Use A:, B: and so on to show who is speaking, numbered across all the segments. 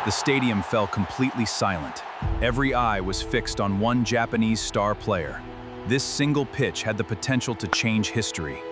A: The stadium fell completely silent. Every eye was fixed on one Japanese star player. This single pitch had the potential to change history.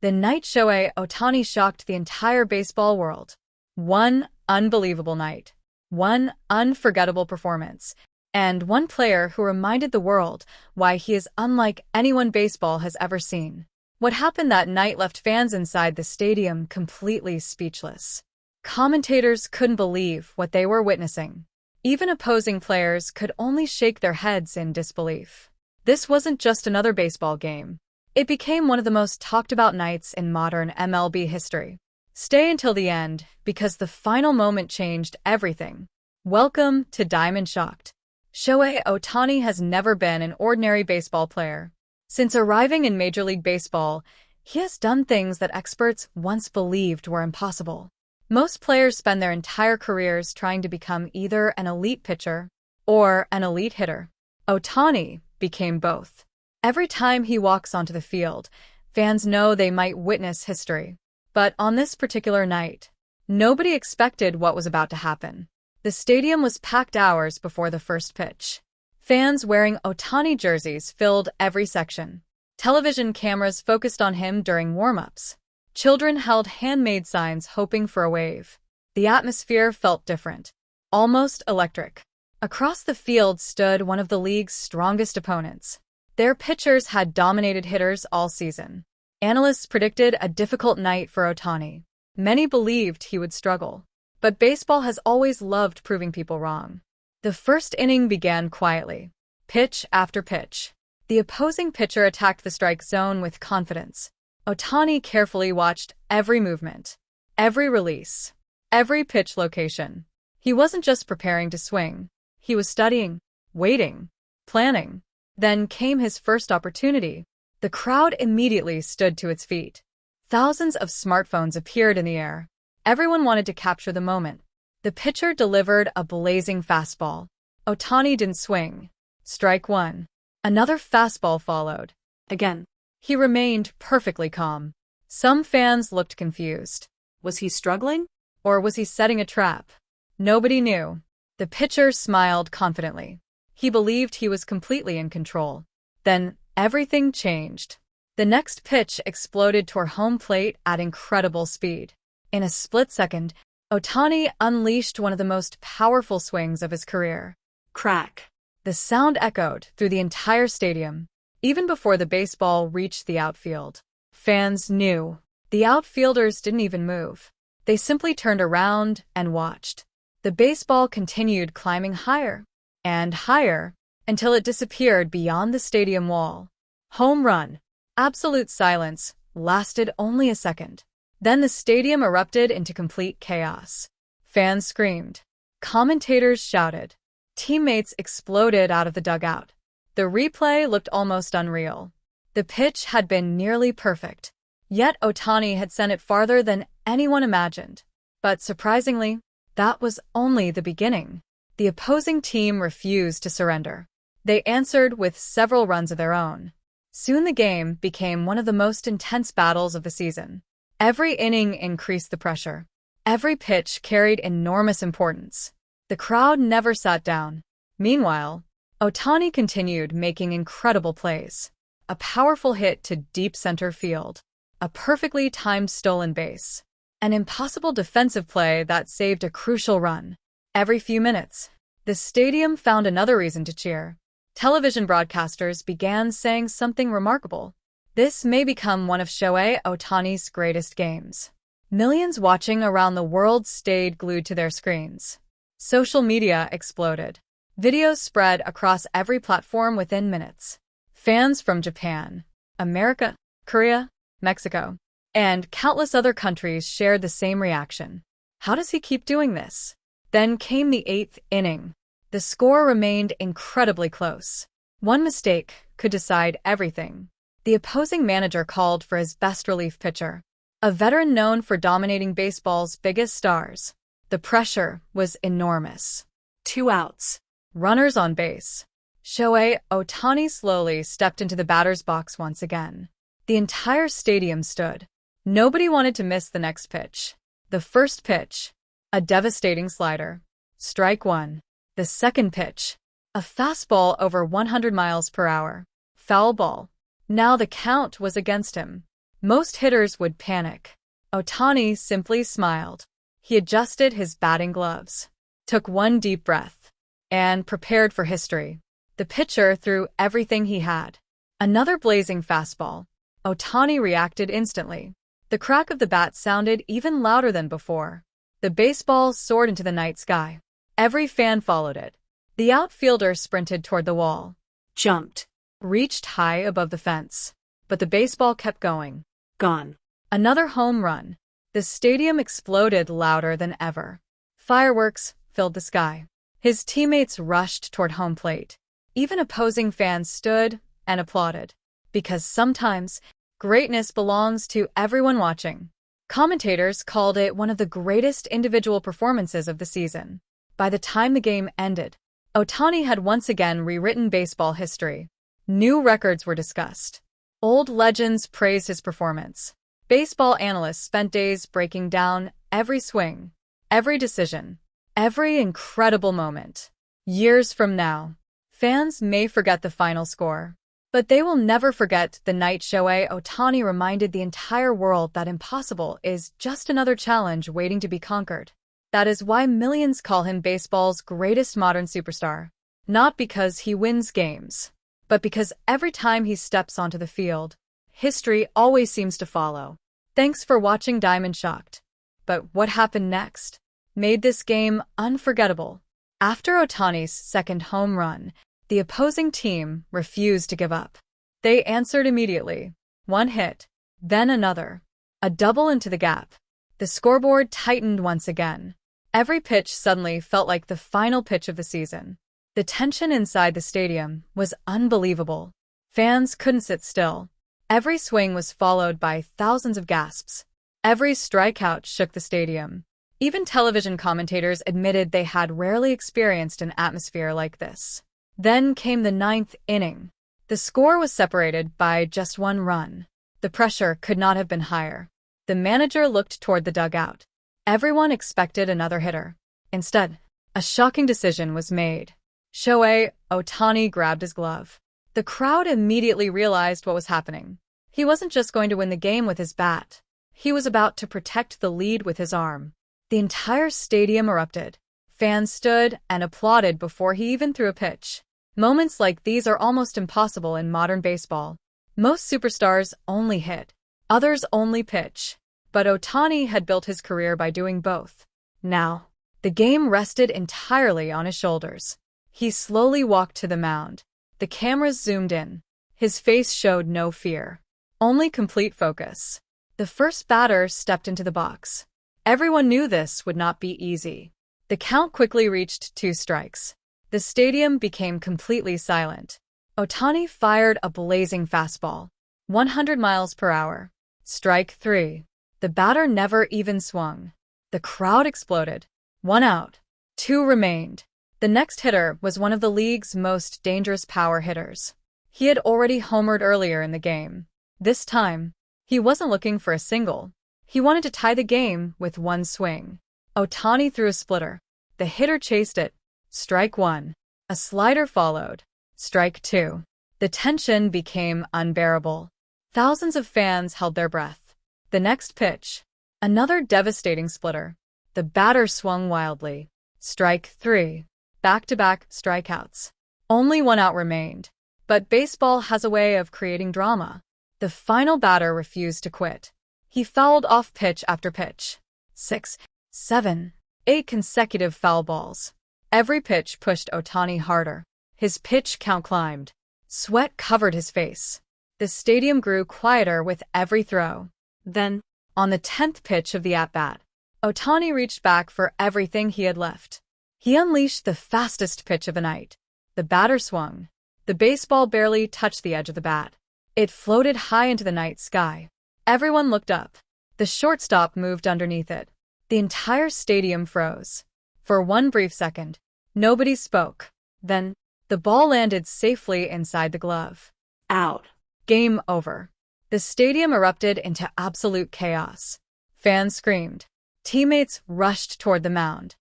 B: The night Shohei Ohtani shocked the entire baseball world. One unbelievable night. One unforgettable performance. And one player who reminded the world why he is unlike anyone baseball has ever seen. What happened that night left fans inside the stadium completely speechless. Commentators couldn't believe what they were witnessing. Even opposing players could only shake their heads in disbelief. This wasn't just another baseball game. It became one of the most talked about nights in modern MLB history. Stay until the end, because the final moment changed everything. Welcome to Diamond Shocked. Shohei Ohtani has never been an ordinary baseball player. Since arriving in Major League Baseball, he has done things that experts once believed were impossible. Most players spend their entire careers trying to become either an elite pitcher or an elite hitter. Ohtani became both. Every time he walks onto the field, fans know they might witness history. But on this particular night, nobody expected what was about to happen. The stadium was packed hours before the first pitch. Fans wearing Ohtani jerseys filled every section. Television cameras focused on him during warm-ups. Children held handmade signs hoping for a wave. The atmosphere felt different, almost electric. Across the field stood one of the league's strongest opponents. Their pitchers had dominated hitters all season. Analysts predicted a difficult night for Ohtani. Many believed he would struggle. But baseball has always loved proving people wrong. The first inning began quietly, pitch after pitch. The opposing pitcher attacked the strike zone with confidence. Ohtani carefully watched every movement, every release, every pitch location. He wasn't just preparing to swing. He was studying, waiting, planning. Then came his first opportunity. The crowd immediately stood to its feet. Thousands of smartphones appeared in the air. Everyone wanted to capture the moment. The pitcher delivered a blazing fastball. Ohtani didn't swing. Strike one. Another fastball followed. Again. He remained perfectly calm. Some fans looked confused. Was he struggling? Or was he setting a trap? Nobody knew. The pitcher smiled confidently. He believed he was completely in control. Then everything changed. The next pitch exploded toward home plate at incredible speed. In a split second, Ohtani unleashed one of the most powerful swings of his career. Crack! The sound echoed through the entire stadium. Even before the baseball reached the outfield, fans knew. The outfielders didn't even move. They simply turned around and watched. The baseball continued climbing higher and higher until it disappeared beyond the stadium wall. Home run. Absolute silence lasted only a second. Then the stadium erupted into complete chaos. Fans screamed. Commentators shouted. Teammates exploded out of the dugout. The replay looked almost unreal. The pitch had been nearly perfect. Yet Ohtani had sent it farther than anyone imagined. But surprisingly, that was only the beginning. The opposing team refused to surrender. They answered with several runs of their own. Soon the game became one of the most intense battles of the season. Every inning increased the pressure. Every pitch carried enormous importance. The crowd never sat down. Meanwhile, Ohtani continued making incredible plays. A powerful hit to deep center field. A perfectly timed stolen base. An impossible defensive play that saved a crucial run. Every few minutes, the stadium found another reason to cheer. Television broadcasters began saying something remarkable. This may become one of Shohei Ohtani's greatest games. Millions watching around the world stayed glued to their screens. Social media exploded. Videos spread across every platform within minutes. Fans from Japan, America, Korea, Mexico, and countless other countries shared the same reaction. How does he keep doing this? Then came the eighth inning. The score remained incredibly close. One mistake could decide everything. The opposing manager called for his best relief pitcher, a veteran known for dominating baseball's biggest stars. The pressure was enormous. 2 outs. Runners on base. Shohei Ohtani slowly stepped into the batter's box once again. The entire stadium stood. Nobody wanted to miss the next pitch. The first pitch, a devastating slider. Strike one. The second pitch. A fastball over 100 miles per hour. Foul ball. Now the count was against him. Most hitters would panic. Ohtani simply smiled. He adjusted his batting gloves, took one deep breath, and prepared for history. The pitcher threw everything he had. Another blazing fastball. Ohtani reacted instantly. The crack of the bat sounded even louder than before. The baseball soared into the night sky. Every fan followed it. The outfielder sprinted toward the wall, jumped, reached high above the fence. But the baseball kept going. Gone. Another home run. The stadium exploded louder than ever. Fireworks filled the sky. His teammates rushed toward home plate. Even opposing fans stood and applauded. Because sometimes, greatness belongs to everyone watching. Commentators called it one of the greatest individual performances of the season. By the time the game ended, Ohtani had once again rewritten baseball history. New records were discussed. Old legends praised his performance. Baseball analysts spent days breaking down every swing, every decision, every incredible moment. Years from now, fans may forget the final score, but they will never forget the night Shohei Ohtani reminded the entire world that impossible is just another challenge waiting to be conquered. That is why millions call him baseball's greatest modern superstar. Not because he wins games, but because every time he steps onto the field, history always seems to follow. Thanks for watching Diamond Shocked. But what happened next made this game unforgettable. After Ohtani's second home run, the opposing team refused to give up. They answered immediately. One hit, then another. A double into the gap. The scoreboard tightened once again. Every pitch suddenly felt like the final pitch of the season. The tension inside the stadium was unbelievable. Fans couldn't sit still. Every swing was followed by thousands of gasps. Every strikeout shook the stadium. Even television commentators admitted they had rarely experienced an atmosphere like this. Then came the ninth inning. The score was separated by just one run. The pressure could not have been higher. The manager looked toward the dugout. Everyone expected another hitter. Instead, a shocking decision was made. Shohei Ohtani grabbed his glove. The crowd immediately realized what was happening. He wasn't just going to win the game with his bat. He was about to protect the lead with his arm. The entire stadium erupted. Fans stood and applauded before he even threw a pitch. Moments like these are almost impossible in modern baseball. Most superstars only hit. Others only pitch. But Ohtani had built his career by doing both. Now, the game rested entirely on his shoulders. He slowly walked to the mound. The cameras zoomed in. His face showed no fear, only complete focus. The first batter stepped into the box. Everyone knew this would not be easy. The count quickly reached 2 strikes. The stadium became completely silent. Ohtani fired a blazing fastball, 100 miles per hour. Strike 3. The batter never even swung. The crowd exploded. 1 out. 2 remained. The next hitter was one of the league's most dangerous power hitters. He had already homered earlier in the game. This time, he wasn't looking for a single. He wanted to tie the game with 1 swing. Ohtani threw a splitter. The hitter chased it. Strike 1. A slider followed. Strike 2. The tension became unbearable. Thousands of fans held their breath. The next pitch. Another devastating splitter. The batter swung wildly. Strike 3. Back-to-back strikeouts. Only 1 out remained. But baseball has a way of creating drama. The final batter refused to quit. He fouled off pitch after pitch. 6, 7, 8 consecutive foul balls. Every pitch pushed Ohtani harder. His pitch count climbed. Sweat covered his face. The stadium grew quieter with every throw. Then, on the 10th pitch of the at-bat, Ohtani reached back for everything he had left. He unleashed the fastest pitch of the night. The batter swung. The baseball barely touched the edge of the bat. It floated high into the night sky. Everyone looked up. The shortstop moved underneath it. The entire stadium froze. For one brief second, nobody spoke. Then, the ball landed safely inside the glove. Out. Game over. The stadium erupted into absolute chaos. Fans screamed. Teammates rushed toward the mound.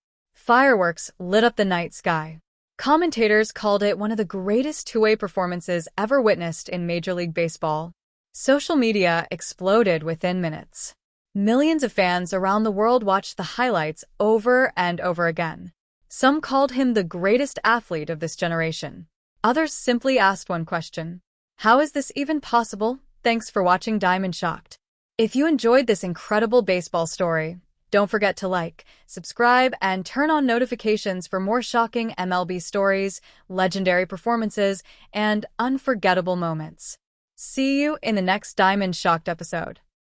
B: Fireworks lit up the night sky. Commentators called it one of the greatest two-way performances ever witnessed in Major League Baseball. Social media exploded within minutes. Millions of fans around the world watched the highlights over and over again. Some called him the greatest athlete of this generation. Others simply asked one question: how is this even possible? Thanks for watching Diamond Shocked. If you enjoyed this incredible baseball story, don't forget to like, subscribe, and turn on notifications for more shocking MLB stories, legendary performances, and unforgettable moments. See you in the next Diamond Shocked episode.